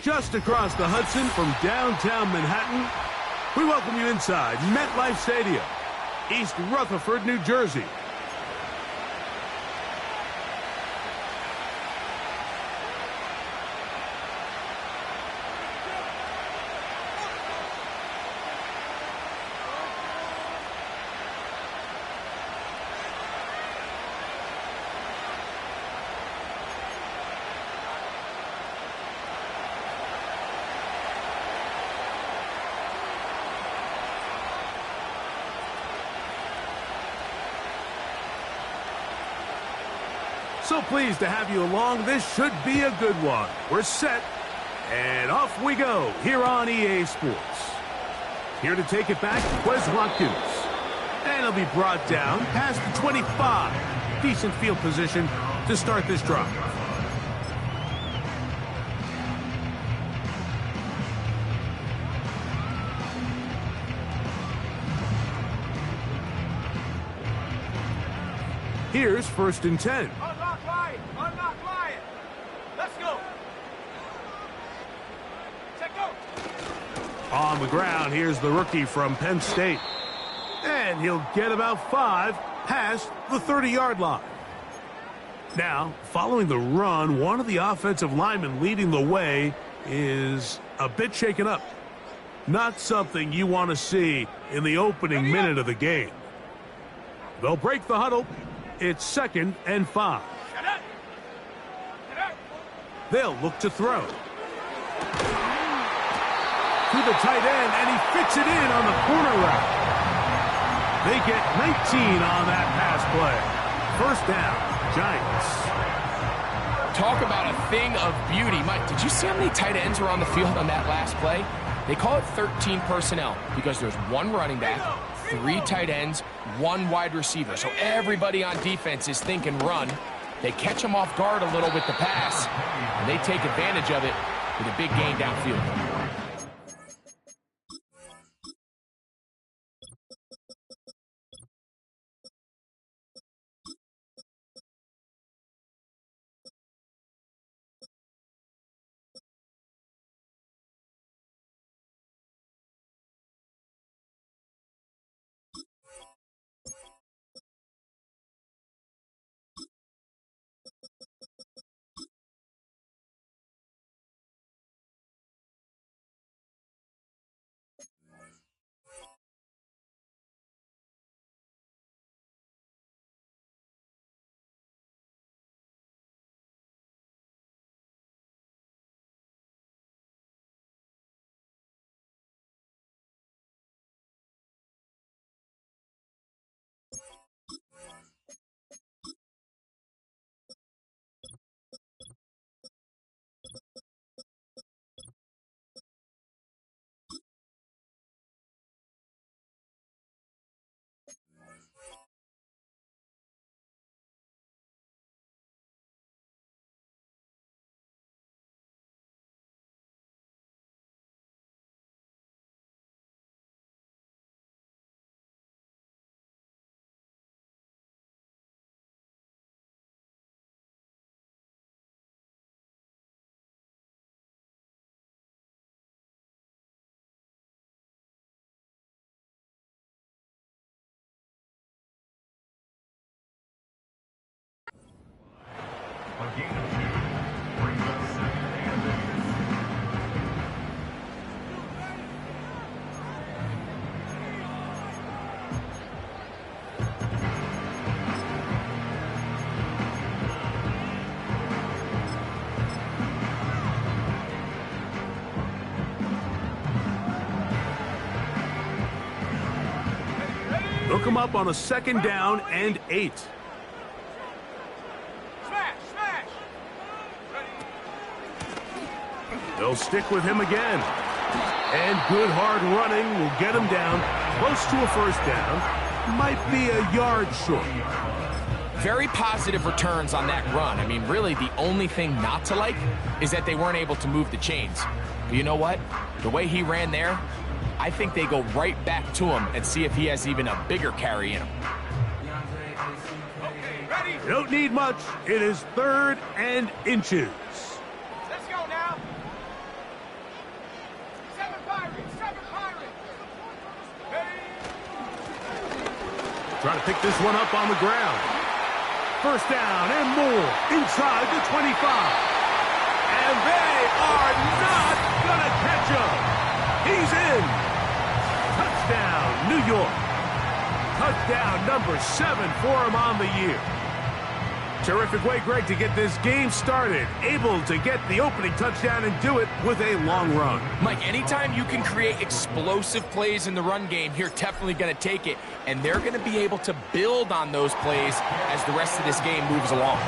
just across the Hudson from downtown Manhattan, we welcome you inside MetLife Stadium, East Rutherford, New Jersey. So pleased to have you along. This should be a good one. We're set, and off we go here on EA Sports. Here to take it back, Wes Watkins. And he'll be brought down past the 25. Decent field position to start this drive. Here's 1st and 10. On the ground, here's the rookie from Penn State. And he'll get about 5 past the 30-yard line. Now, following the run, one of the offensive linemen leading the way is a bit shaken up. Not something you want to see in the opening minute of the game. They'll break the huddle. It's 2nd and 5. They'll look to throw. To the tight end, and he fits it in on the corner route. They get 19 on that pass play. 1st down, Giants. Talk about a thing of beauty. Mike, did you see how many tight ends were on the field on that last play? They call it 13 personnel because there's 1 running back, 3 tight ends, 1 wide receiver. So everybody on defense is thinking run. They catch them off guard a little with the pass, and they take advantage of it with a big gain downfield. They'll come up on a 2nd down and 8. They'll stick with him again. And good hard running will get him down close to a 1st down. Might be a yard short. Very positive returns on that run. I mean, really, the only thing not to like is that they weren't able to move the chains. But you know what? The way he ran there, I think they go right back to him and see if he has even a bigger carry in him. You don't need much. It is 3rd and inches. Let's go now. Trying to pick this one up on the ground. First down and more inside the 25. And they are not going to catch him. He's in. Touchdown, New York. Touchdown number 7 for him on the year. Terrific way, Greg, to get this game started. Able to get the opening touchdown and do it with a long run. Mike, anytime you can create explosive plays in the run game, you're definitely going to take it. And they're going to be able to build on those plays as the rest of this game moves along.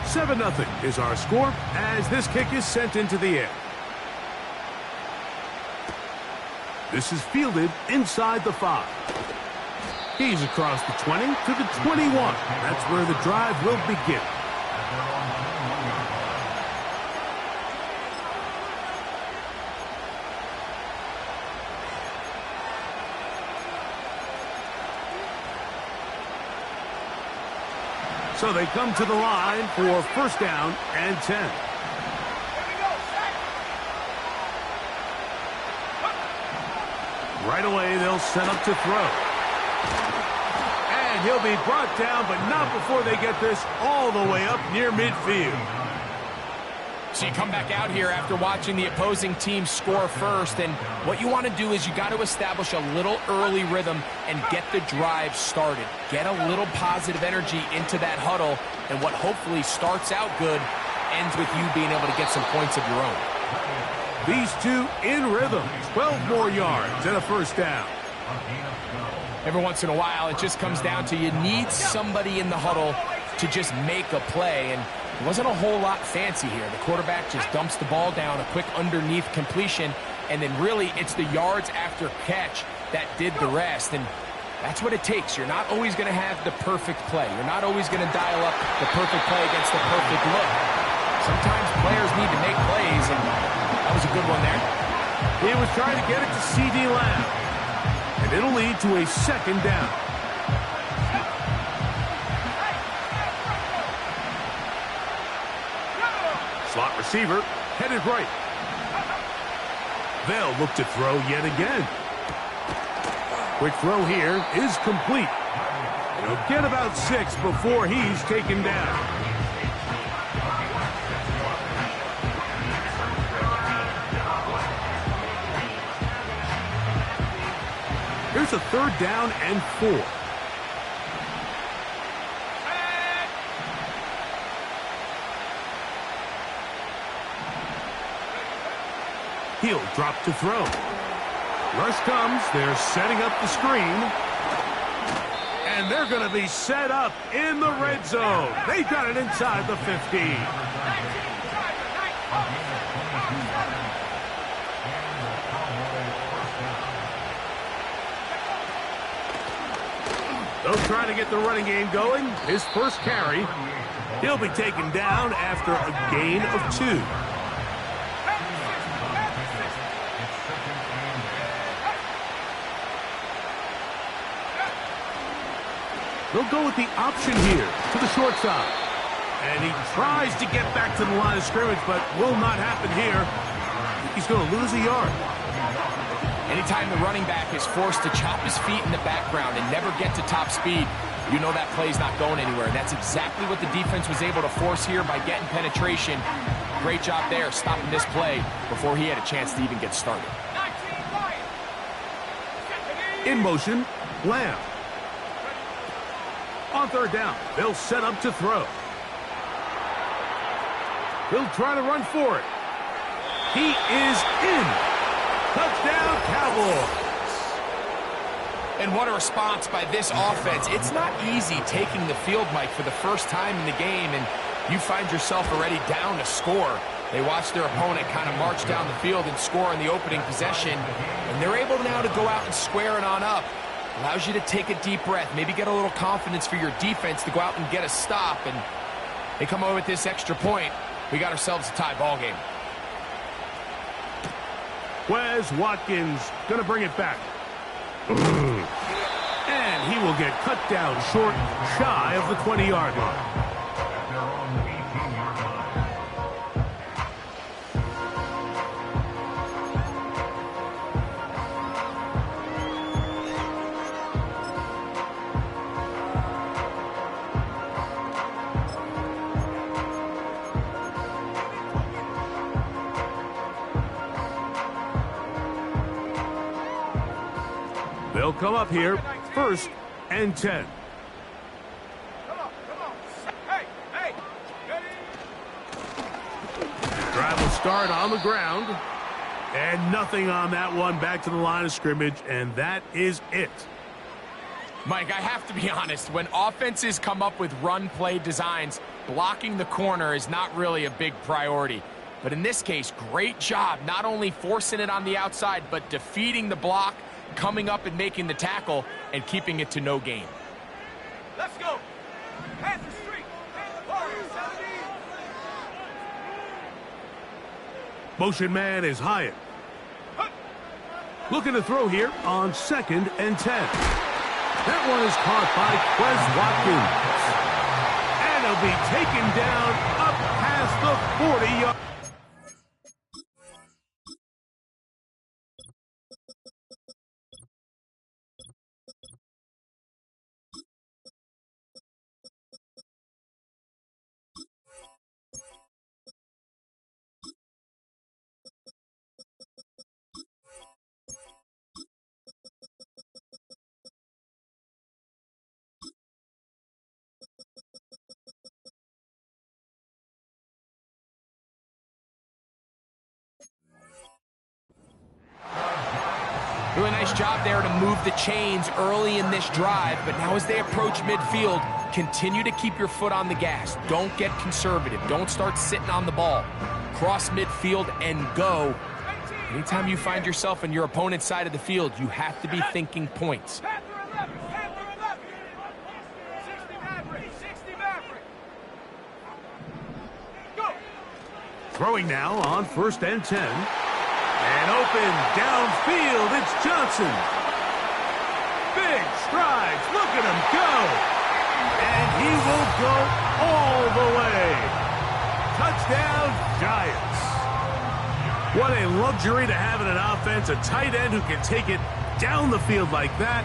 Seven 0 is our score as this kick is sent into the air. This is fielded inside the 5. He's across the 20 to the 21. That's where the drive will begin. So they come to the line for first down and 10. Right away, they'll set up to throw. And he'll be brought down, but not before they get this all the way up near midfield. So you come back out here after watching the opposing team score first, and what you want to do is you got to establish a little early rhythm and get the drive started. Get a little positive energy into that huddle, and what hopefully starts out good ends with you being able to get some points of your own. These two in rhythm. 12 more yards and a first down. Every once in a while, it just comes down to you need somebody in the huddle to just make a play, and it wasn't a whole lot fancy here. The quarterback just dumps the ball down, a quick underneath completion, and then really it's the yards after catch that did the rest, and that's what it takes. You're not always going to have the perfect play. You're not always going to dial up the perfect play against the perfect look. Sometimes players need to make plays, and that was a good one there. He was trying to get it to C.D. Lamb, and it'll lead to a second down. Slot receiver headed right. They'll look to throw yet again. Quick throw here is complete. He'll get about 6 before he's taken down. Here's a third down and 4. He'll drop to throw. Rush comes. They're setting up the screen. And they're going to be set up in the red zone. They got it inside the 15. They'll try to get the running game going. His first carry. He'll be taken down after a gain of 2. They'll go with the option here to the short side. And he tries to get back to the line of scrimmage, but will not happen here. He's going to lose a yard. Anytime the running back is forced to chop his feet in the background and never get to top speed, you know that play's not going anywhere. And that's exactly what the defense was able to force here by getting penetration. Great job there, stopping this play before he had a chance to even get started. In motion, Lamb. On third down, they'll set up to throw. He'll try to run for it. He is in. Touchdown, Cowboys. And what a response by this offense. It's not easy taking the field, Mike, for the first time in the game, and you find yourself already down to score. They watch their opponent kind of march down the field and score in the opening possession, and they're able now to go out and square it on up. Allows you to take a deep breath, maybe get a little confidence for your defense to go out and get a stop, and they come over with this extra point. We got ourselves a tie ball game. Wes Watkins going to bring it back. And he will get cut down short, shy of the 20-yard line. They'll come up here, 1st and 10. Drive will start on the ground. And nothing on that one. Back to the line of scrimmage, and that is it. Mike, I have to be honest. When offenses come up with run play designs, blocking the corner is not really a big priority. But in this case, great job not only forcing it on the outside, but defeating the block, coming up and making the tackle, and keeping it to no gain. Let's go. Hands the street. Motion man is Hyatt. Looking to throw here on 2nd and 10. That one is caught by Quez Watkins. And he'll be taken down up past the 40-yard. Really nice job there to move the chains early in this drive, but now as they approach midfield, continue to keep your foot on the gas. Don't get conservative. Don't start sitting on the ball. Cross midfield and go. Anytime you find yourself on your opponent's side of the field, you have to be thinking points. Throwing now on 1st and 10. And open downfield, it's Johnson. Big strides, look at him go. And he will go all the way. Touchdown, Giants. What a luxury to have in an offense, a tight end who can take it down the field like that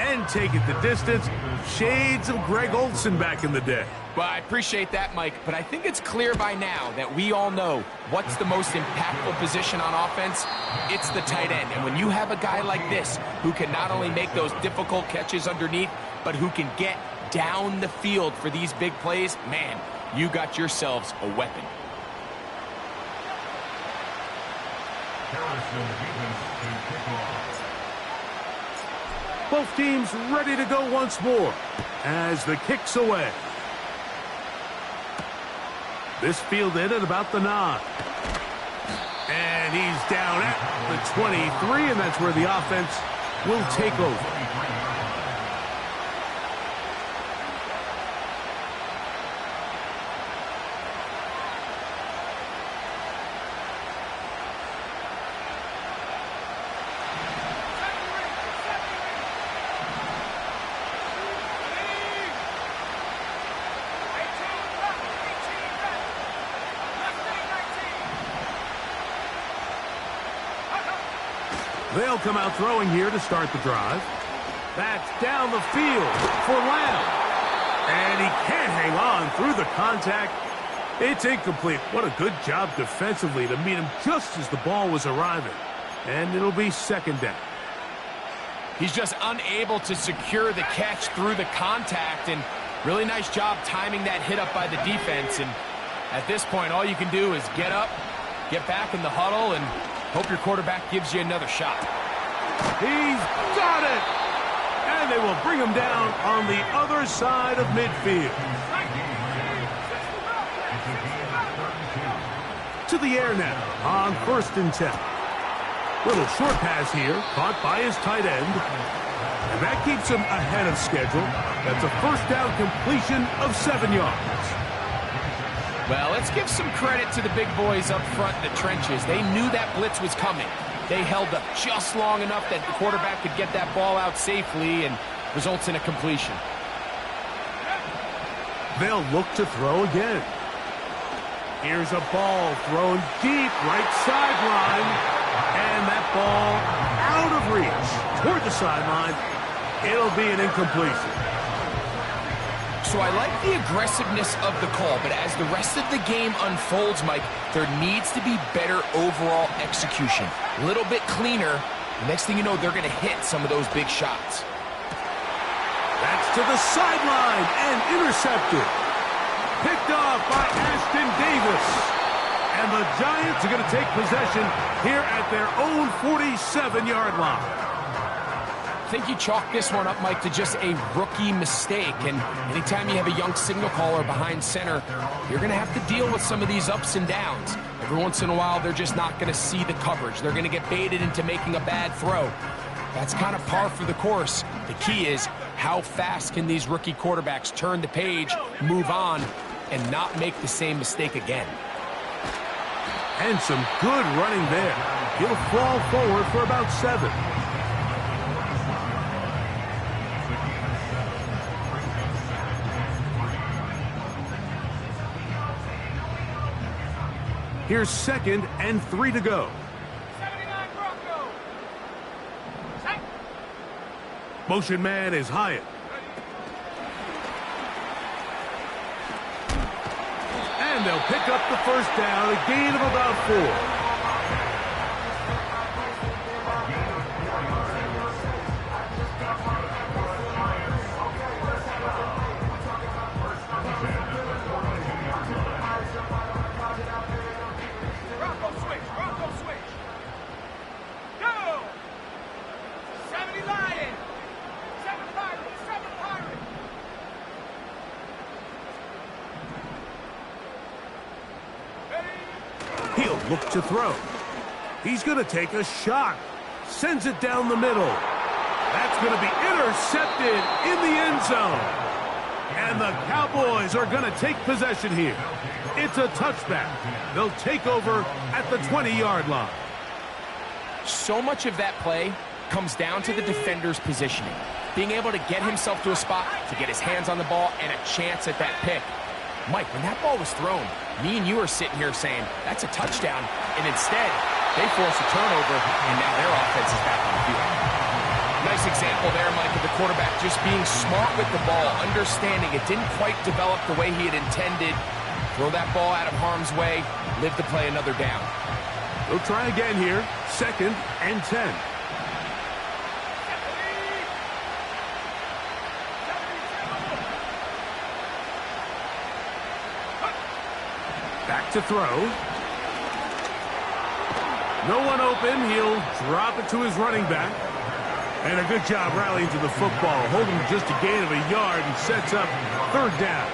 and take it the distance. Shades of Greg Olsen back in the day. Well, I appreciate that, Mike, but I think it's clear by now that we all know what's the most impactful position on offense. It's the tight end. And when you have a guy like this who can not only make those difficult catches underneath, but who can get down the field for these big plays, man, you got yourselves a weapon. Both teams ready to go once more as the kick's away. This fielded at about the 9. And he's down at the 23, and that's where the offense will take over. They'll come out throwing here to start the drive. That's down the field for Lamb. And he can't hang on through the contact. It's incomplete. What a good job defensively to meet him just as the ball was arriving. And it'll be 2nd down. He's just unable to secure the catch through the contact, and really nice job timing that hit up by the defense. And at this point, all you can do is get up, get back in the huddle, and hope your quarterback gives you another shot. He's got it! And they will bring him down on the other side of midfield. To the air now on 1st and 10. Little short pass here, caught by his tight end. And that keeps him ahead of schedule. That's a 1st down completion of 7 yards. Well, let's give some credit to the big boys up front in the trenches. They knew that blitz was coming. They held up just long enough that the quarterback could get that ball out safely and results in a completion. They'll look to throw again. Here's a ball thrown deep right sideline. And that ball out of reach toward the sideline. It'll be an incompletion. So I like the aggressiveness of the call, but as the rest of the game unfolds, Mike, there needs to be better overall execution. A little bit cleaner, Next thing you know, they're going to hit some of those big shots. That's to the sideline and intercepted. Picked off by Ashtyn Davis. And the Giants are going to take possession here at their own 47-yard line. I think you chalk this one up, Mike, to just a rookie mistake. And anytime you have a young signal caller behind center, you're going to have to deal with some of these ups and downs. Every once in a while, they're just not going to see the coverage. They're going to get baited into making a bad throw. That's kind of par for the course. The key is how fast can these rookie quarterbacks turn the page, move on, and not make the same mistake again. And some good running there. He'll fall forward for about 7. Here's 2nd and 3 to go. 79 Bronco. Set. Motion man is Hyatt. And they'll pick up the first down, a gain of about 4. Bronco switch. Bronco switch. Go. 70 Lion. 7 Pirate. 7 Pirate. He'll look to throw. He's going to take a shot. Sends it down the middle. That's going to be intercepted in the end zone. And the Cowboys are going to take possession here. It's a touchback. They'll take over at the 20-yard line. So much of that play comes down to the defender's positioning. Being able to get himself to a spot, to get his hands on the ball, and a chance at that pick. Mike, when that ball was thrown, me and you are sitting here saying, that's a touchdown. And instead, they force a turnover, and now their offense is back on the field. Nice example there, Mike, of the quarterback just being smart with the ball, understanding it didn't quite develop the way he had intended. Throw that ball out of harm's way, live to play another down. They'll try again here. 2nd and 10. Back to throw. No one open. He'll drop it to his running back. And a good job rallying to the football. Holding just a gain of a yard and sets up 3rd down.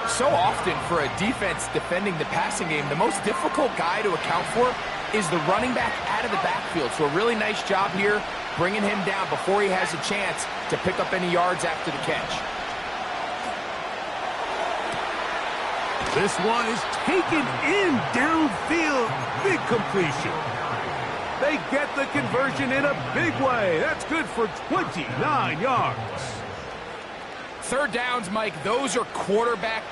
So often for a defense defending the passing game, the most difficult guy to account for is the running back out of the backfield. So a really nice job here bringing him down before he has a chance to pick up any yards after the catch. This one is taken in downfield. Big completion. They get the conversion in a big way. That's good for 29 yards. 3rd downs, Mike, those are quarterback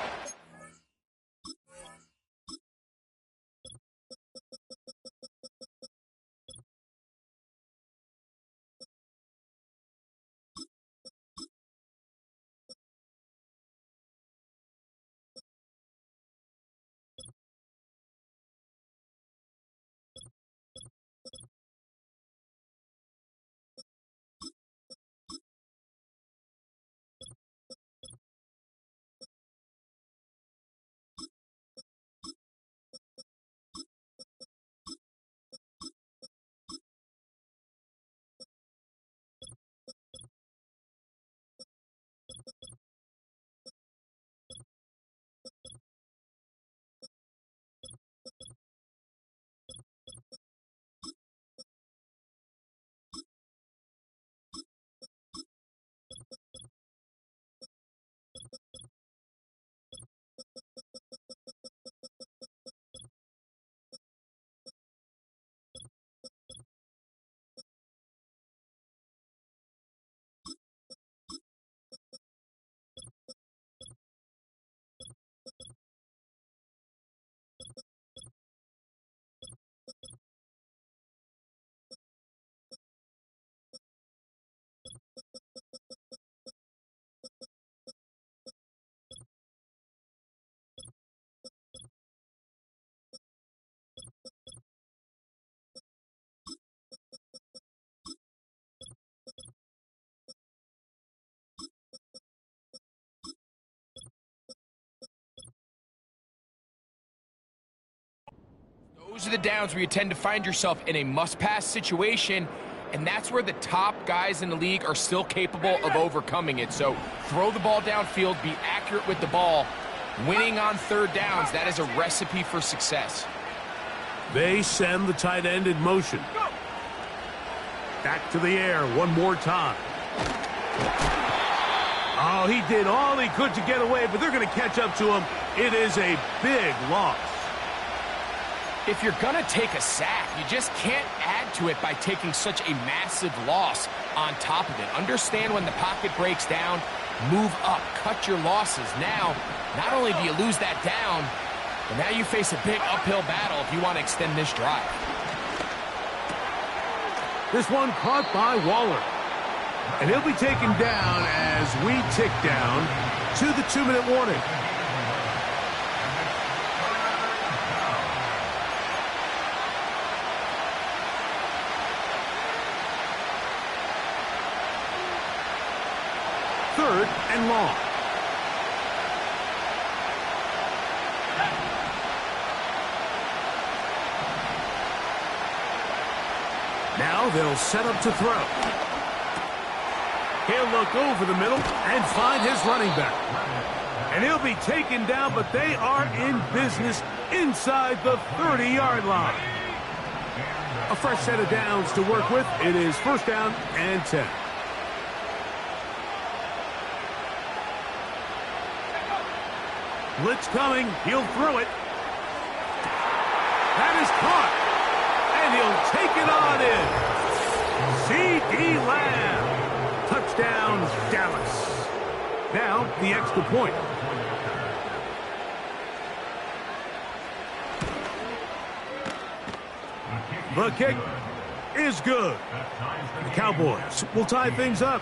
Those are the downs where you tend to find yourself in a must-pass situation, and that's where the top guys in the league are still capable of overcoming it. So throw the ball downfield, be accurate with the ball. Winning on third downs, that is a recipe for success. They send the tight end in motion. Back to the air one more time. Oh, he did all he could to get away, but they're going to catch up to him. It is a big loss. If you're going to take a sack, you just can't add to it by taking such a massive loss on top of it. Understand when the pocket breaks down, move up, cut your losses. Now, not only do you lose that down, but now you face a big uphill battle if you want to extend this drive. This one caught by Waller. And he'll be taken down as we tick down to the 2-minute warning. Third and long. Now they'll set up to throw. He'll look over the middle and find his running back. And he'll be taken down, but they are in business inside the 30-yard line. A fresh set of downs to work with. It is first down and 10. Blitz coming. He'll throw it. That is caught. And he'll take it on in. C.D. Lamb. Touchdown, Dallas. Now, the extra point. The kick is good. The Cowboys will tie things up.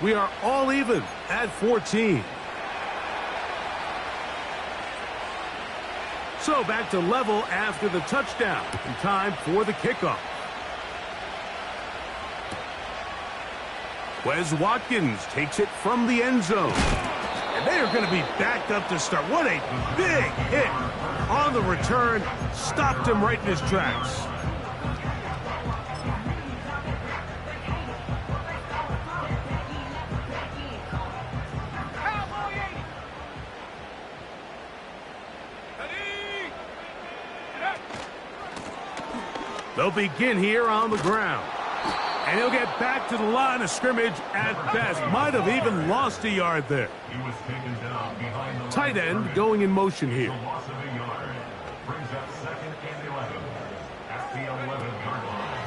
We are all even at 14. So back to level after the touchdown. And time for the kickoff. Wes Watkins takes it from the end zone. And they are going to be backed up to start. What a big hit on the return. Stopped him right in his tracks. They'll begin here on the ground. And he'll get back to the line of scrimmage at best. Might have even lost a yard there. He was taken down behind the tight end going in motion here. loss of a yard. Brings up 2nd and 11 at the 11-yard line.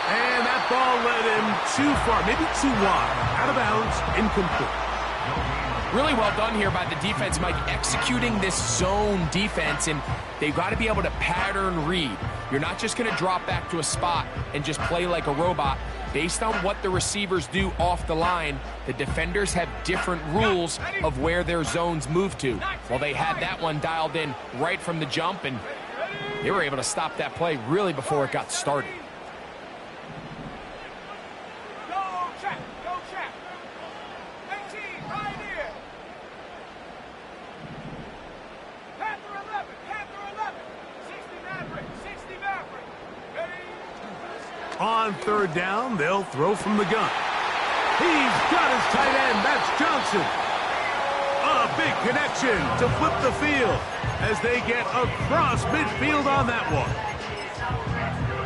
And that ball led him too far, maybe too wide. Out of bounds, incomplete. Really well done here by the defense, Mike, executing this zone defense, and they've got to be able to pattern read. You're not just going to drop back to a spot and just play like a robot. Based on what the receivers do off the line, the defenders have different rules of where their zones move to. Well, they had that one dialed in right from the jump, and they were able to stop that play really before it got started. Go, check, go, check. 18, right here. Panther 11, Panther 11. 60 Maverick, 60 Maverick. Ready? On third down, they'll throw from the gun. He's got his tight end. That's Johnson. A big connection to flip the field as they get across midfield on that one.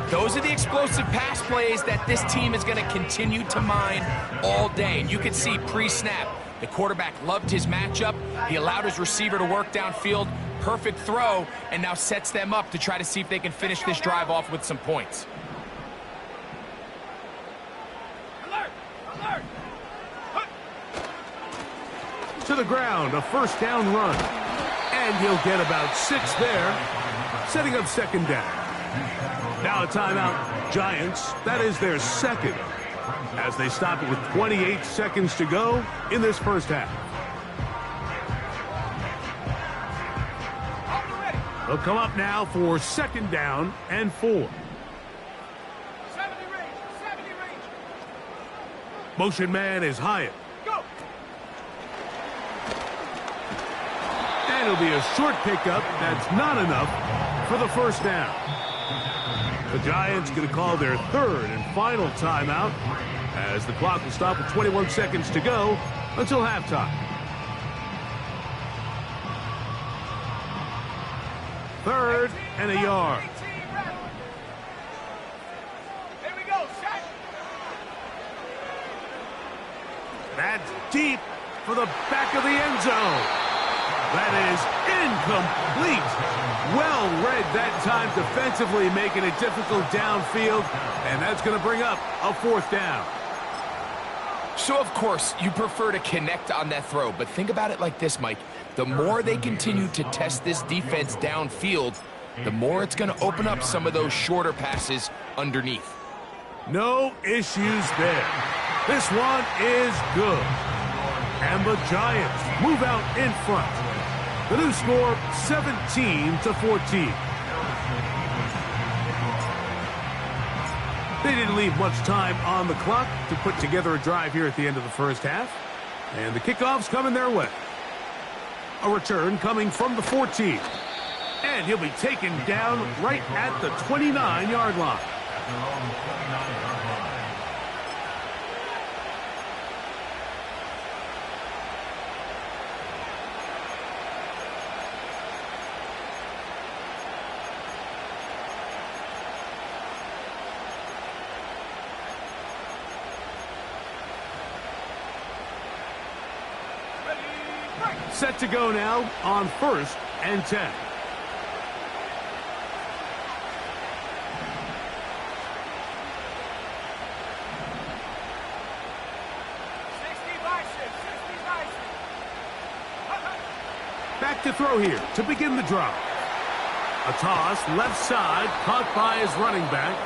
Those are the explosive pass plays that this team is going to continue to mine all day. And you can see pre-snap, the quarterback loved his matchup. He allowed his receiver to work downfield. Perfect throw, and now sets them up to try to see if they can finish this drive off with some points. Alert, alert. To the ground, a first down run. And he'll get about 6 there, setting up second down. Now a timeout, Giants. That is their second, as they stop it with 28 seconds to go in this first half. They'll come up now for second down and 4. 70 range, 70 range. Motion man is Hyatt. Go. And it'll be a short pickup. That's not enough for the first down. The Giants going to call their third and final timeout as the clock will stop with 21 seconds to go until halftime. Third and a yard. Here we go, shot. That's deep for the back of the end zone. That is incomplete. Well read that time defensively, making it difficult downfield, and that's going to bring up a fourth down. So, of course, you prefer to connect on that throw, but think about it like this, Mike. The more they continue to test this defense downfield, the more it's going to open up some of those shorter passes underneath. No issues there. This one is good. And the Giants move out in front. The new score, 17-14. They didn't leave much time on the clock to put together a drive here at the end of the first half. And the kickoff's coming their way. A return coming from the 14. And he'll be taken down right at the 29-yard line. Set to go now on 1st and 10. Back to throw here to begin the drive. A toss left side caught by his running back.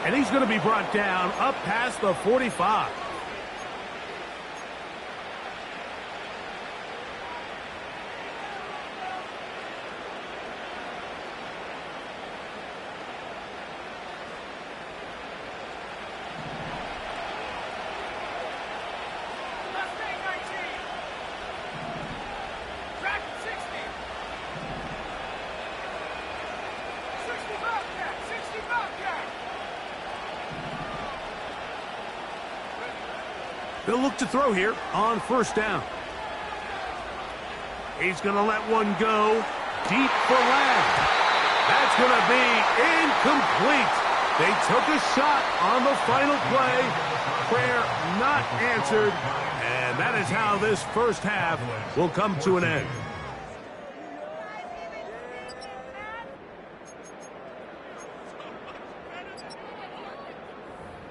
And he's going to be brought down up past the 45. They'll look to throw here on 1st down. He's going to let one go deep for Lamb. That's going to be incomplete. They took a shot on the final play. Prayer not answered. And that is how this first half will come to an end.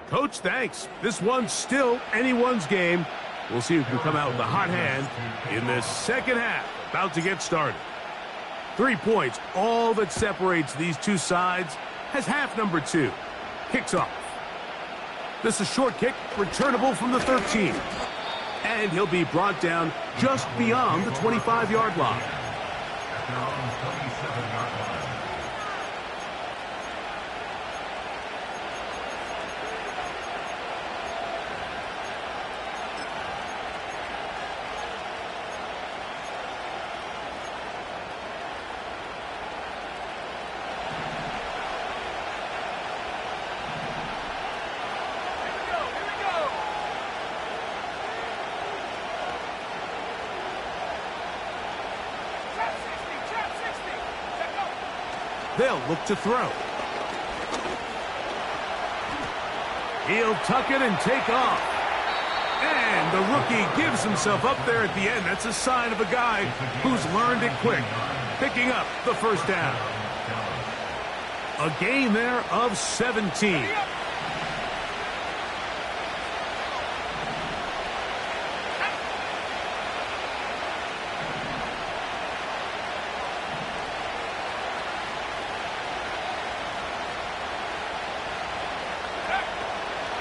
Coach, thanks. This one's still anyone's game. We'll see who can come out with a hot hand in this second half. About to get started. 3 points, all that separates these two sides, has half number 2. Kicks off. This is a short kick, returnable from the 13. And he'll be brought down just beyond the 25-yard line. They'll look to throw. He'll tuck it and take off. And the rookie gives himself up there at the end. That's a sign of a guy who's learned it quick. Picking up the first down. A gain there of 17.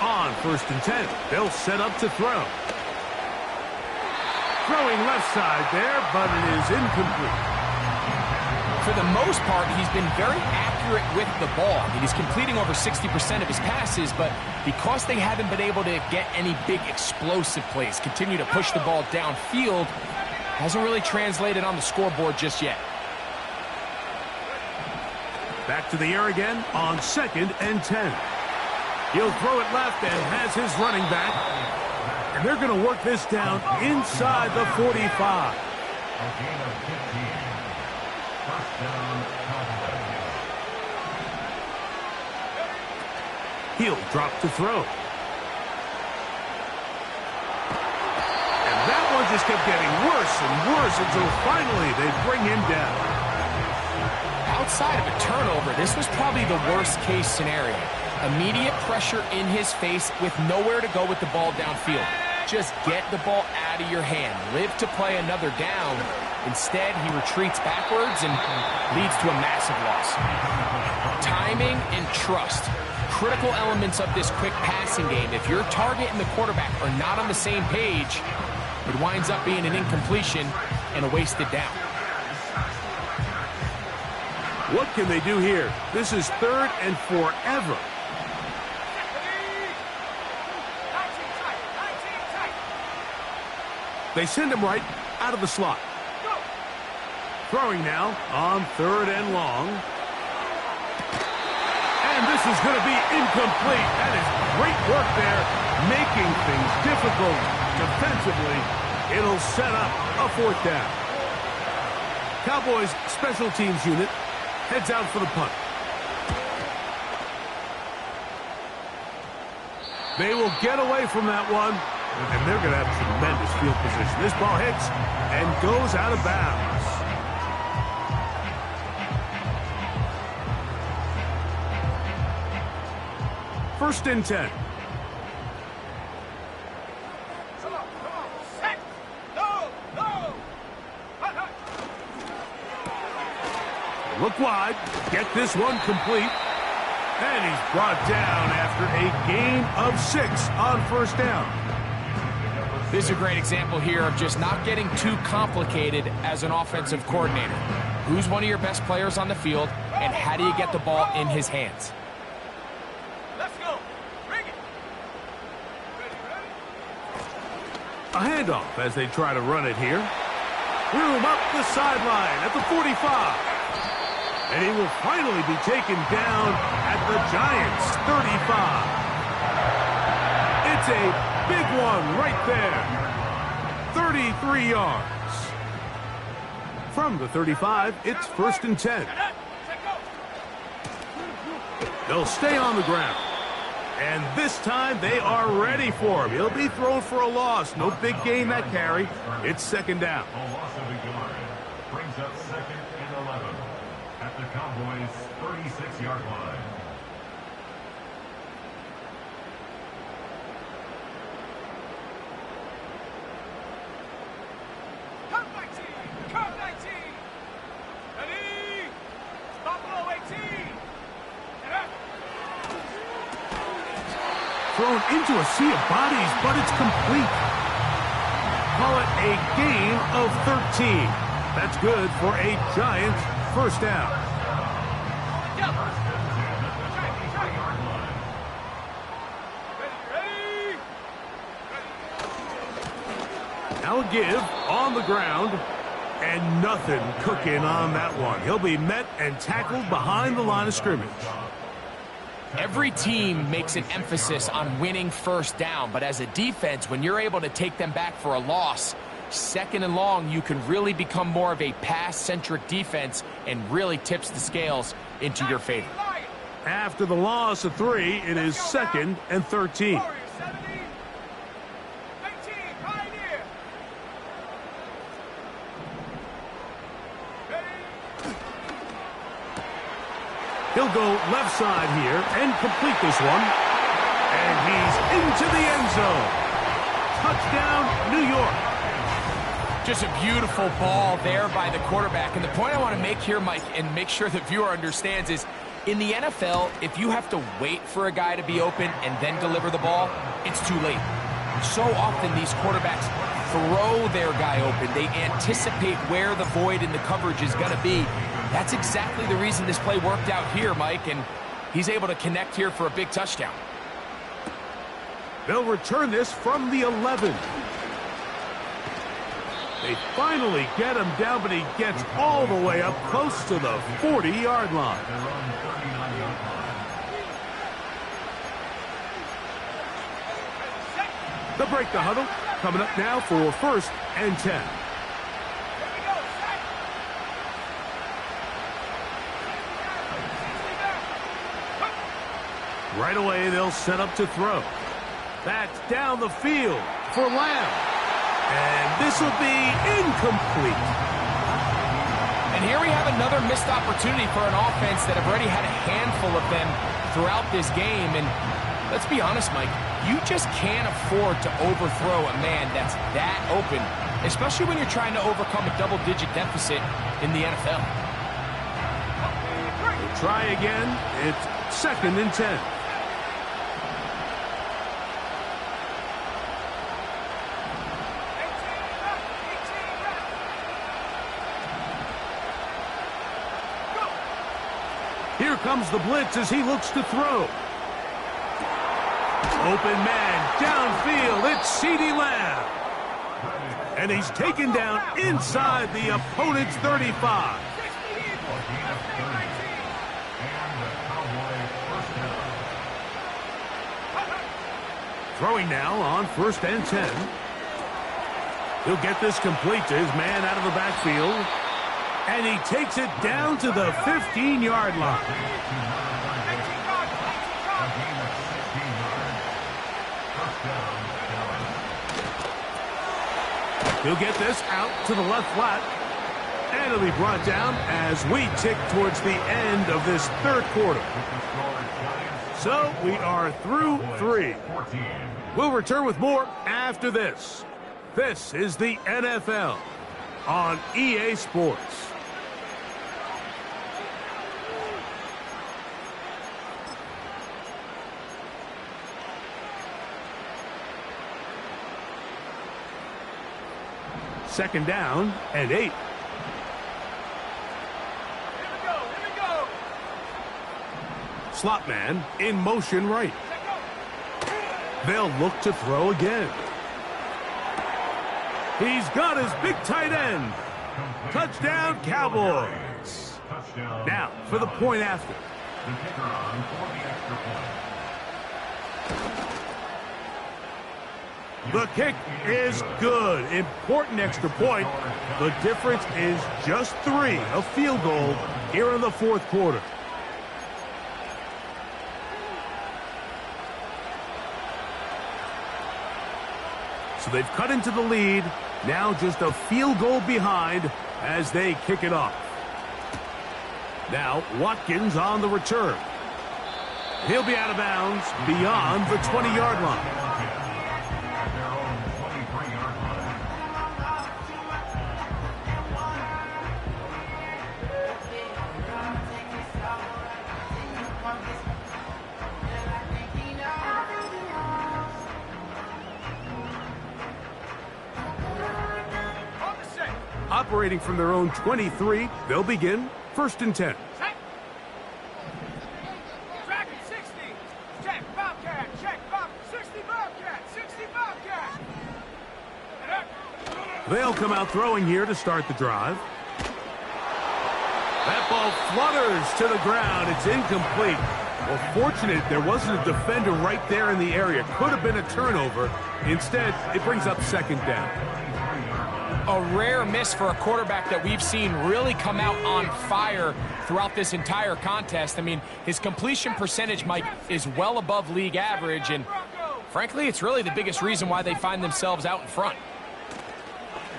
On 1st and 10, they'll set up to throw. Throwing left side there, but it is incomplete. For the most part, he's been very accurate with the ball. I mean, he's completing over 60% of his passes, but because they haven't been able to get any big explosive plays, continue to push the ball downfield, Hasn't really translated on the scoreboard just yet. Back to the air again on 2nd and 10. He'll throw it left and has his running back. And they're going to work this down inside the 45. A gain of 15. First down, Cowboys. He'll drop to throw. And that one just kept getting worse and worse until finally they bring him down. Outside of a turnover, this was probably the worst-case scenario. Immediate pressure in his face with nowhere to go with the ball downfield. Just get the ball out of your hand. Live to play another down. Instead, he retreats backwards and leads to a massive loss. Timing and trust. Critical elements of this quick passing game. If your target and the quarterback are not on the same page, it winds up being an incompletion and a wasted down. What can they do here? This is 3rd and forever. They send him right out of the slot. Throwing now on 3rd and long. And this is going to be incomplete. That is great work there, making things difficult defensively. It'll set up a 4th down. Cowboys special teams unit heads out for the punt. They will get away from that one, and they're going to have tremendous field position. This ball hits and goes out of bounds. First and 10. Set. Go. Go. Look wide. Get this one complete. And he's brought down after a gain of 6 on 1st down. This is a great example here of just not getting too complicated as an offensive coordinator. Who's one of your best players on the field, and how do you get the ball in his hands? Let's go. Bring it. Ready. A handoff as they try to run it here. Room up the sideline at the 45. And he will finally be taken down at the Giants' 35. It's a big one right there. 33 yards. From the 35, it's 1st and 10. They'll stay on the ground. And this time they are ready for him. He'll be thrown for a loss. No big gain that carry. It's 2nd down. A loss of a yard. Brings up 2nd and 11 at the Cowboys' 36-yard line. Come 19. Come 19. Ready. Buffalo 18. Thrown into a sea of bodies, but it's complete. Call it a gain of 13. That's good for a Giants 1st down. Now a give on the ground, and nothing cooking on that one. He'll be met and tackled behind the line of scrimmage. Every team makes an emphasis on winning 1st down, but as a defense, when you're able to take them back for a loss, 2nd and long, you can really become more of a pass-centric defense and really tips the scales into your favor. After the loss of 3, it is 2nd and 13. Warriors 70. 18. Pioneer. He'll go left side here and complete this one. And he's into the end zone. Touchdown, New York. Just a beautiful ball there by the quarterback. And the point I want to make here, Mike, and make sure the viewer understands is, in the NFL, if you have to wait for a guy to be open and then deliver the ball, it's too late. So often these quarterbacks throw their guy open. They anticipate where the void in the coverage is going to be. That's exactly the reason this play worked out here, Mike, and he's able to connect here for a big touchdown. They'll return this from the 11. They finally get him down, but he gets all the way up close to the 40-yard line. They'll break the huddle. Coming up now for 1st and 10. Right away, they'll set up to throw. That's down the field for Lamb. And this will be incomplete. And here we have another missed opportunity for an offense that have already had a handful of them throughout this game. And let's be honest, Mike, you just can't afford to overthrow a man that's that open, especially when you're trying to overcome a double-digit deficit in the NFL. We'll try again. It's 2nd and 10. Here comes the blitz as he looks to throw. Open man, downfield, it's CeeDee Lamb. And he's taken down inside the opponent's 35. Throwing now on 1st and 10. He'll get this complete to his man out of the backfield. And he takes it down to the 15-yard line. He'll get this out to the left flat. And it'll be brought down as we tick towards the end of this 3rd quarter. So we are through 3. We'll return with more after this. This is the NFL on EA Sports. Second down and 8. Here we go. Slot man in motion right. They'll look to throw again. He's got his big tight end. Touchdown, Cowboys. Now for the point after. The kicker on for the extra point. The kick is good. Important extra point. The difference is just 3. A field goal here in the 4th quarter. So they've cut into the lead. Now just a field goal behind as they kick it off. Now Watkins on the return. He'll be out of bounds beyond the 20-yard line. Operating from their own 23, they'll begin 1st and 10. Check. Track 60. Check, Bobcat. Check, Bob. 60 Bobcat. 60 Bobcat. They'll come out throwing here to start the drive. That ball flutters to the ground. It's incomplete. Well, fortunate there wasn't a defender right there in the area. Could have been a turnover. Instead, it brings up 2nd down. A rare miss for a quarterback that we've seen really come out on fire throughout this entire contest. I mean, his completion percentage, Mike, is well above league average, and frankly, it's really the biggest reason why they find themselves out in front.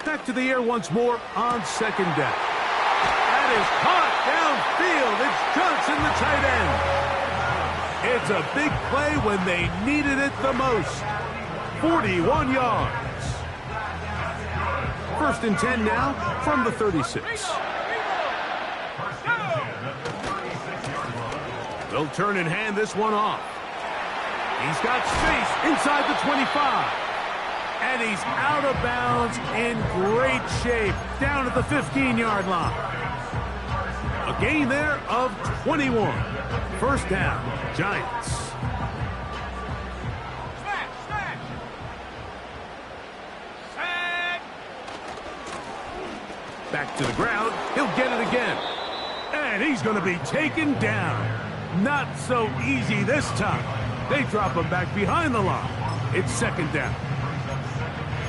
Back to the air once more on 2nd down. That is caught downfield. It's Johnson, the tight end. It's a big play when they needed it the most. 41 yards. 1st and 10 now from the 36. They'll turn and hand this one off. He's got space inside the 25. And he's out of bounds in great shape down at the 15-yard line. A gain there of 21. 1st down, Giants. Back to the ground. He'll get it again. And he's going to be taken down. Not so easy this time. They drop him back behind the line. It's second down.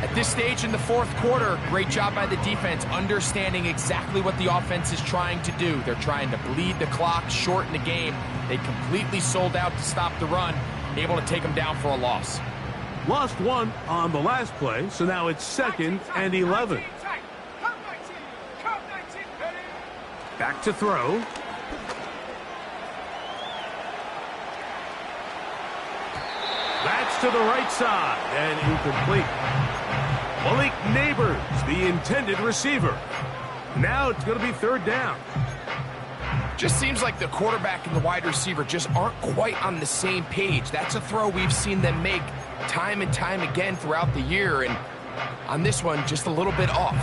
At this stage in the fourth quarter, great job by the defense understanding exactly what the offense is trying to do. They're trying to bleed the clock, shorten the game. They completely sold out to stop the run, able to take them down for a loss. Lost one on the last play, so now it's second and 11. Back to throw. That's to the right side and incomplete. Malik Neighbors, the intended receiver. Now it's going to be third down. Just seems like the quarterback and the wide receiver just aren't quite on the same page. That's a throw we've seen them make time and time again throughout the year, and on this one, just a little bit off.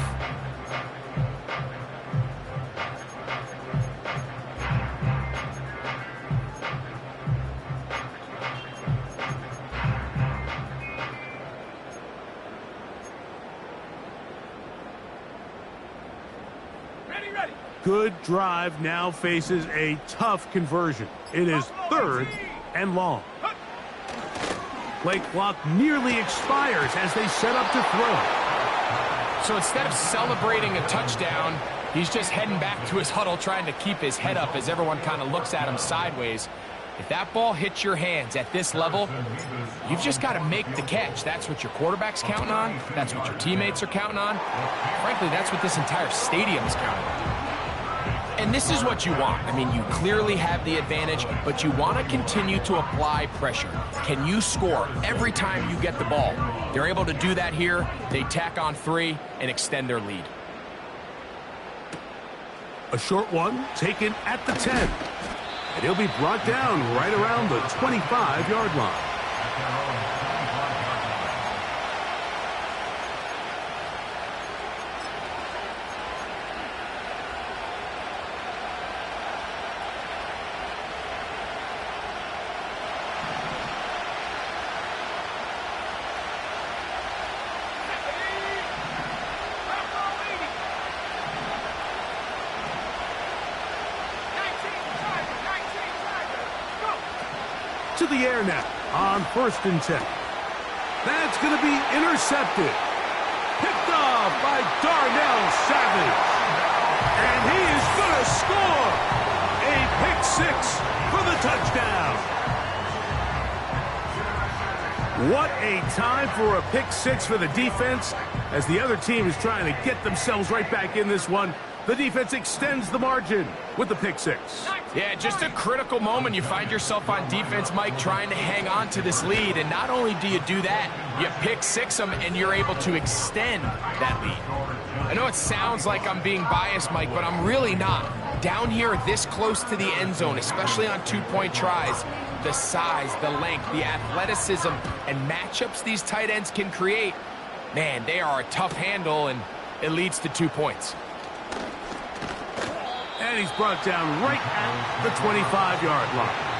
Good drive now faces a tough conversion. It is third and long. Play clock nearly expires as they set up to throw. So instead of celebrating a touchdown, he's just heading back to his huddle trying to keep his head up as everyone kind of looks at him sideways. If that ball hits your hands at this level, you've just got to make the catch. That's what your quarterback's counting on. That's what your teammates are counting on. Frankly, that's what this entire stadium is counting on. And this is what you want. I mean, you clearly have the advantage, but you want to continue to apply pressure. Can you score every time you get the ball? They're able to do that here. They tack on 3 and extend their lead. A short one taken at the 10. And he'll be brought down right around the 25-yard line. To the air now on 1st and 10. That's going to be intercepted. Picked off by Darnell Savage. And he is going to score. A pick 6 for the touchdown. What a time for a pick 6 for the defense. As the other team is trying to get themselves right back in this one, the defense extends the margin with the pick 6. Yeah, just a critical moment. You find yourself on defense, Mike, trying to hang on to this lead. And not only do you do that, you pick 6 them, and you're able to extend that lead. I know it sounds like I'm being biased, Mike, but I'm really not. Down here this close to the end zone, especially on 2-point tries, the size, the length, the athleticism, and matchups these tight ends can create, man, they are a tough handle, and it leads to 2 points. And he's brought down right at the 25-yard line.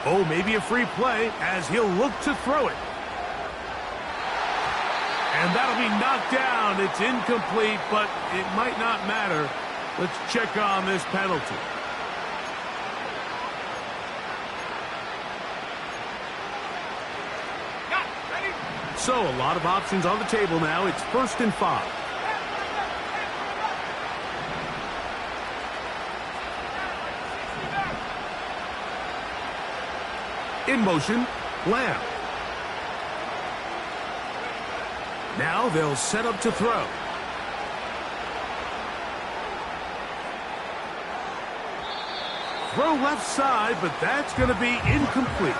Oh, maybe a free play as he'll look to throw it. And that'll be knocked down. It's incomplete, but it might not matter. Let's check on this penalty. So a lot of options on the table now. It's 1st and 5. In motion, Lamb. Now they'll set up to throw. Throw left side, but that's going to be incomplete.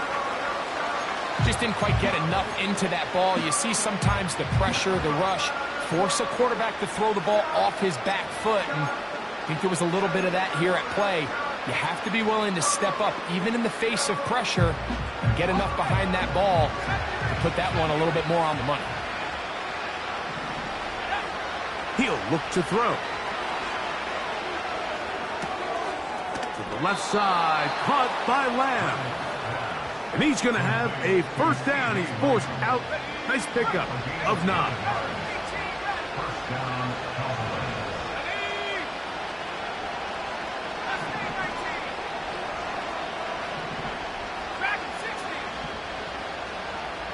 Just didn't quite get enough into that ball. You see sometimes the pressure, the rush, force a quarterback to throw the ball off his back foot. And I think there was a little bit of that here at play. You have to be willing to step up, even in the face of pressure, and get enough behind that ball to put that one a little bit more on the money. He'll look to throw. To the left side, caught by Lamb. And he's going to have a first down. He's forced out. Nice pickup of 9. First down, Cowboys.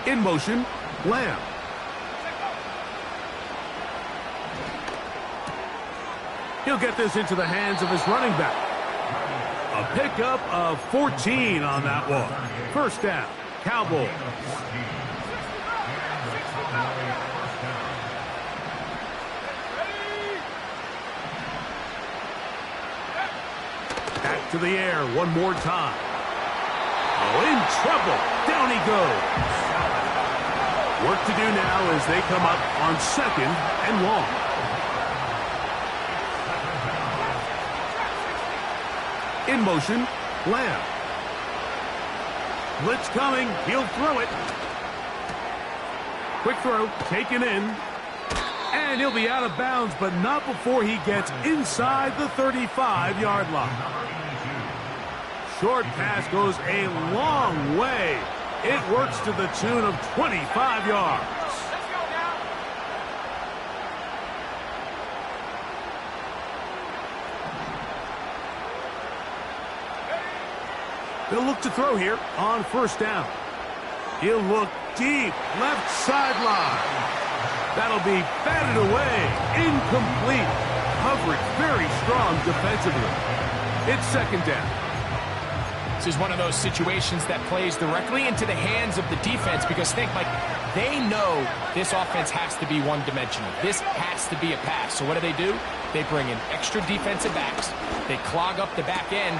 In motion, Lamb. He'll get this into the hands of his running back. A pickup of 14 on that one. First down, Cowboys. Back to the air one more time. Oh, in trouble. Down he goes. Work to do now as they come up on 2nd and long. In motion, Lamb. Blitz coming. He'll throw it. Quick throw, taken in. And he'll be out of bounds, but not before he gets inside the 35-yard line. Short pass goes a long way. It works to the tune of 25 yards. Let's go now. They'll look to throw here on first down. He'll look deep, left sideline. That'll be batted away, incomplete. Coverage very strong defensively. It's 2nd down. This is one of those situations that plays directly into the hands of the defense because think, Mike, they know this offense has to be one-dimensional. This has to be a pass. So what do? They bring in extra defensive backs. They clog up the back end.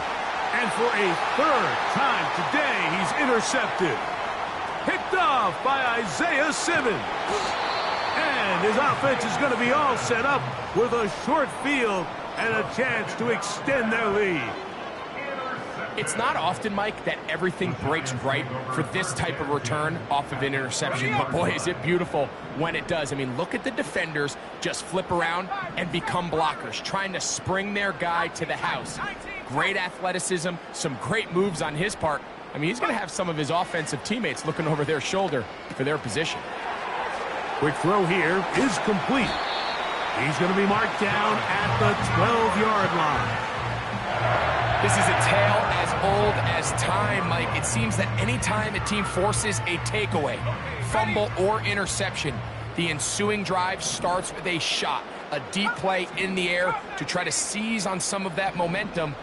And for a 3rd time today, he's intercepted. Picked off by Isaiah Simmons. And his offense is going to be all set up with a short field and a chance to extend their lead. It's not often, Mike, that everything breaks right for this type of return off of an interception. But, boy, is it beautiful when it does. I mean, look at the defenders just flip around and become blockers, trying to spring their guy to the house. Great athleticism, some great moves on his part. I mean, he's going to have some of his offensive teammates looking over their shoulder for their position. Quick throw here is complete. He's going to be marked down at the 12-yard line. This is a tale as old as time, Mike. It seems that any time a team forces a takeaway, fumble, or interception, the ensuing drive starts with a shot, a deep play in the air to try to seize on some of that momentum.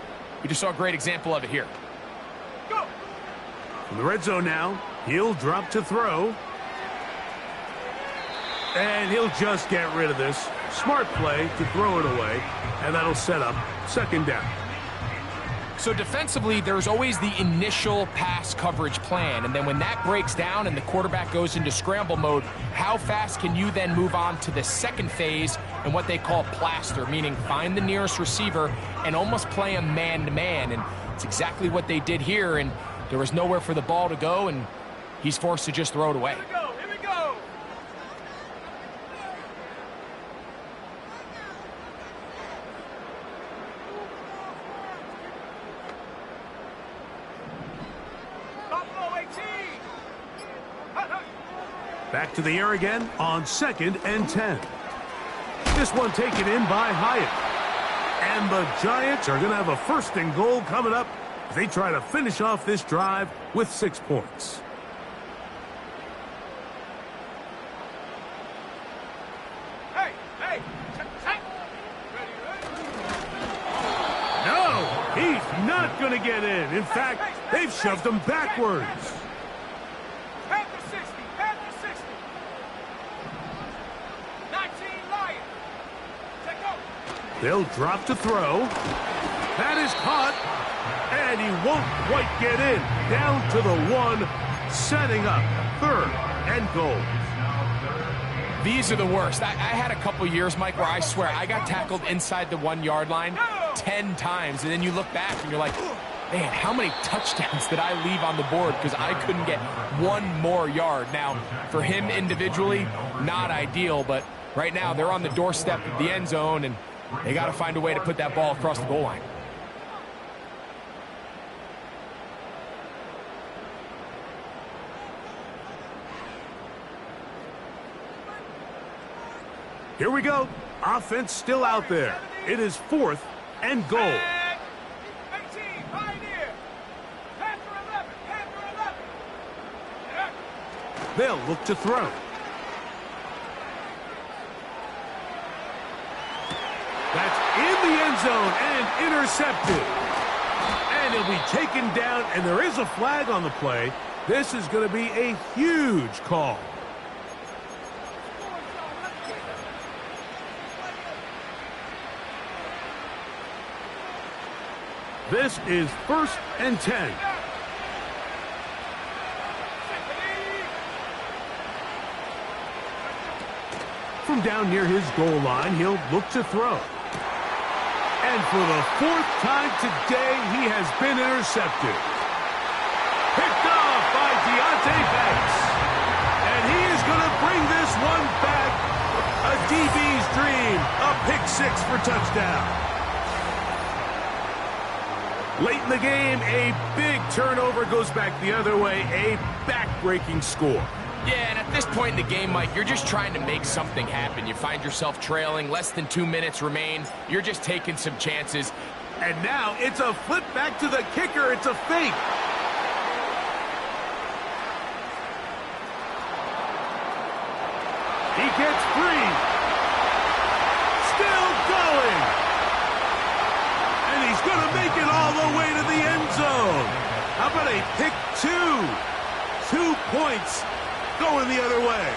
We just saw a great example of it here. In the red zone now, he'll drop to throw. And he'll just get rid of this. Smart play to throw it away, and that'll set up 2nd down. So defensively, there's always the initial pass coverage plan, and then when that breaks down and the quarterback goes into scramble mode, how fast can you then move on to the second phase and what they call plaster, meaning find the nearest receiver and almost play a man-to-man, and it's exactly what they did here, and there was nowhere for the ball to go, and he's forced to just throw it away. Here we go. Here we go. Buffalo 18. Back to the air again on 2nd and 10. This one taken in by Hyatt. And the Giants are going to have a 1st and goal coming up as they try to finish off this drive with 6 points. Hey, hey. Hey. No, he's not going to get in. In fact, they've shoved him backwards. Panther 60. Panther 60. 19 Lions. Check out. They'll drop to throw. That is caught. And he won't quite get in. Down to the 1, setting up 3rd and goal. These are the worst. I had a couple years, Mike, where I swear I got tackled inside the 1-yard line 10 times, and then you look back and you're like, man, how many touchdowns did I leave on the board because I couldn't get one more yard? Now, for him individually, not ideal, but right now they're on the doorstep of the end zone, and they got to find a way to put that ball across the goal line. Here we go. Offense still out there. It is 4th and goal. 18, Pioneer. Panther 11, Panther 11. Yeah. They'll look to throw. That's in the end zone and intercepted. And he'll be taken down, and there is a flag on the play. This is going to be a huge call. This is 1st and 10. From down near his goal line, he'll look to throw. And for the 4th time today, he has been intercepted. Picked off by Deontay Banks. And he is going to bring this one back. A DB's dream. A pick 6 for touchdown. Late in the game, a big turnover goes back the other way. A back-breaking score. Yeah, and at this point in the game, Mike, you're just trying to make something happen. You find yourself trailing, less than 2 minutes remain. You're just taking some chances. And now it's a flip back to the kicker. It's a fake. He gets free. Still going. And he's going to make it all the way to the end zone. How about a pick 2? 2 points going the other way.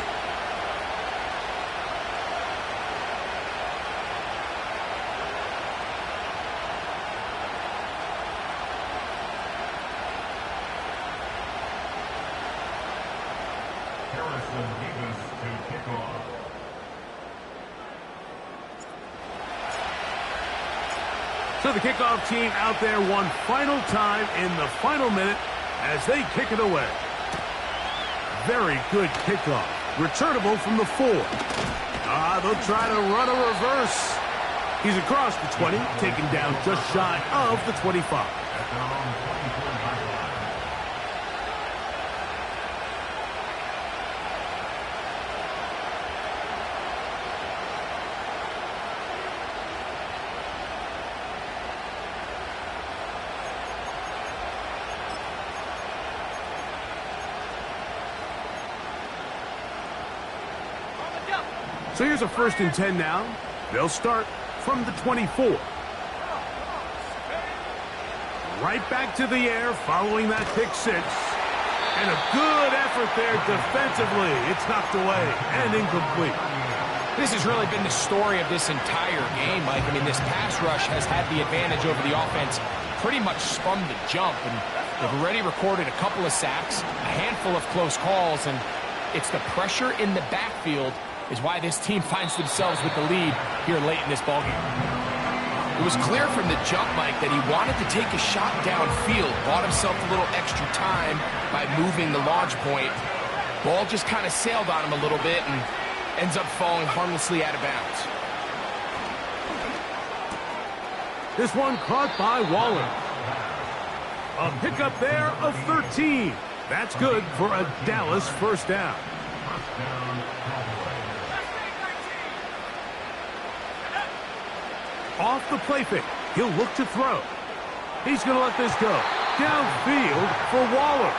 Harrison Davis to kick off. So the kickoff team out there one final time in the final minute as they kick it away. Very good kickoff. Returnable from the 4. They'll try to run a reverse. He's across the 20, taken down just shy of the 25. At their own 24-yard line. So here's a 1st and 10 now. They'll start from the 24. Right back to the air following that pick 6. And a good effort there defensively. It's knocked away and incomplete. This has really been the story of this entire game, Mike. I mean, this pass rush has had the advantage over the offense pretty much from the jump. And they've already recorded a couple of sacks, a handful of close calls, and it's the pressure in the backfield is why this team finds themselves with the lead here late in this ballgame. It was clear from the jump, Mike, that he wanted to take a shot downfield, bought himself a little extra time by moving the launch point. Ball just kind of sailed on him a little bit and ends up falling harmlessly out of bounds. This one caught by Waller. A pickup there of 13. That's good for a Dallas 1st down. Touchdown, Cowboys. Off the play fake. He'll look to throw. He's going to let this go. Downfield for Waller.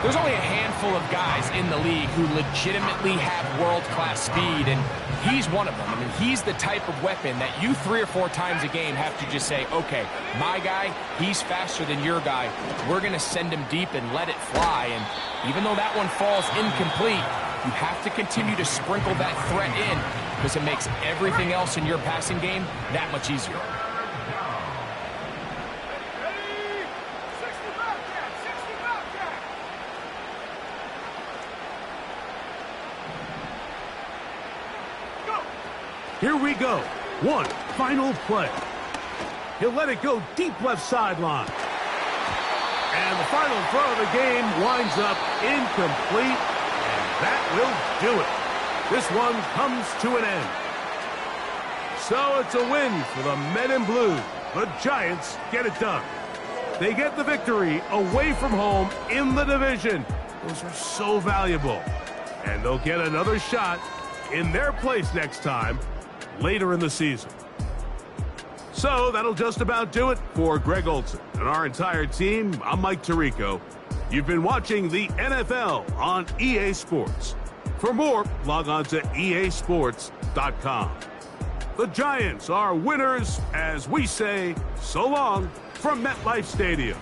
There's only a handful of guys in the league who legitimately have world-class speed, and he's one of them. I mean, he's the type of weapon that you 3 or 4 times a game have to just say, okay, my guy, he's faster than your guy. We're going to send him deep and let it fly. And even though that one falls incomplete, you have to continue to sprinkle that threat in because it makes everything else in your passing game that much easier. Ready? 60 Bobcat, 60 Bobcat. Go. Here we go. One final play. He'll let it go deep left sideline. And the final throw of the game winds up incomplete, and that will do it. This one comes to an end. So it's a win for the Men in Blue. The Giants get it done. They get the victory away from home in the division. Those are so valuable. And they'll get another shot in their place next time later in the season. So that'll just about do it for Greg Olsen and our entire team. I'm Mike Tirico. You've been watching the NFL on EA Sports. For more, log on to easports.com. The Giants are winners as we say so long from MetLife Stadium.